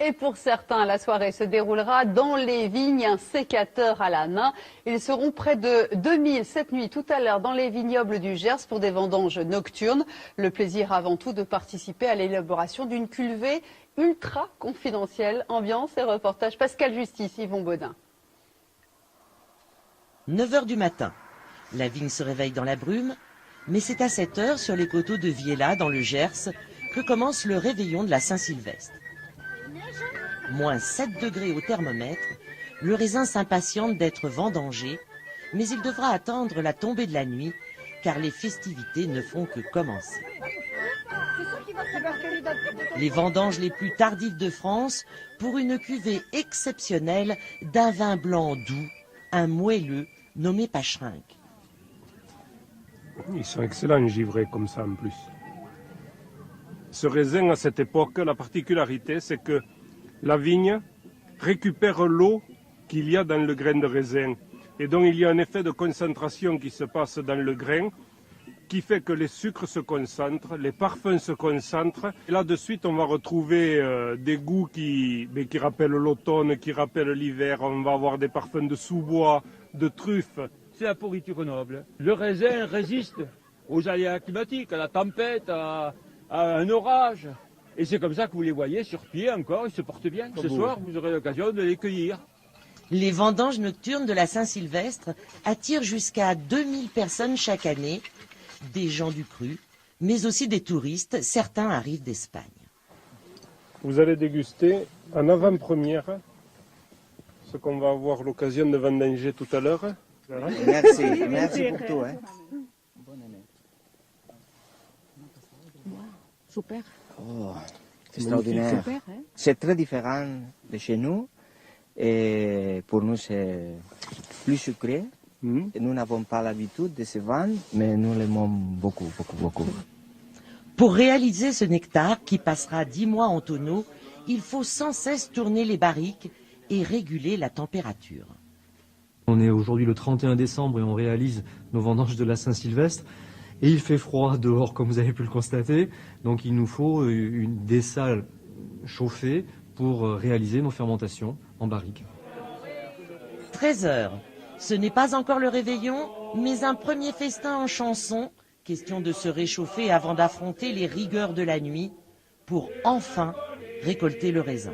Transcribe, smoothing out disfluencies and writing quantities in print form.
Et pour certains, la soirée se déroulera dans les vignes, un sécateur à la main. Ils seront près de 2000 cette nuit tout à l'heure dans les vignobles du Gers pour des vendanges nocturnes. Le plaisir avant tout de participer à l'élaboration d'une cuvée ultra confidentielle. Ambiance et reportage Pascal Justice, Yvon Baudin. 9 h du matin. La vigne se réveille dans la brume, mais c'est à 7 h sur les coteaux de Viella dans le Gers que commence le réveillon de la Saint-Sylvestre. Moins 7 degrés au thermomètre, le raisin s'impatiente d'être vendangé, mais il devra attendre la tombée de la nuit, car les festivités ne font que commencer. Les vendanges les plus tardives de France pour une cuvée exceptionnelle d'un vin blanc doux, un moelleux nommé Pacherinck. Ils sont excellents givrés comme ça en plus. Ce raisin à cette époque, la particularité c'est que la vigne récupère l'eau qu'il y a dans le grain de raisin. Et donc il y a un effet de concentration qui se passe dans le grain qui fait que les sucres se concentrent, les parfums se concentrent. Et là de suite on va retrouver des goûts qui rappellent l'automne, qui rappellent l'hiver. On va avoir des parfums de sous-bois, de truffes. C'est la pourriture noble. Le raisin résiste aux aléas climatiques, à la tempête, à un orage. Et c'est comme ça que vous les voyez sur pied encore, ils se portent bien. Ce soir, vous aurez l'occasion de les cueillir. Les vendanges nocturnes de la Saint-Sylvestre attirent jusqu'à 2000 personnes chaque année, des gens du cru, mais aussi des touristes. Certains arrivent d'Espagne. Vous allez déguster en avant-première ce qu'on va avoir l'occasion de vendanger tout à l'heure. Merci, merci pour tout. Hein. Super. Oh, extraordinaire. C'est très différent de chez nous. Et pour nous, c'est plus sucré. Et nous n'avons pas l'habitude de se vendre, mais nous l'aimons beaucoup, beaucoup, beaucoup. Pour réaliser ce nectar qui passera 10 mois en tonneau, il faut sans cesse tourner les barriques et réguler la température. On est aujourd'hui le 31 décembre et on réalise nos vendanges de la Saint-Sylvestre. Et il fait froid dehors, comme vous avez pu le constater. Donc il nous faut des salles chauffées pour réaliser nos fermentations en barrique. 13 h. Ce n'est pas encore le réveillon, mais un premier festin en chanson. Question de se réchauffer avant d'affronter les rigueurs de la nuit pour enfin récolter le raisin.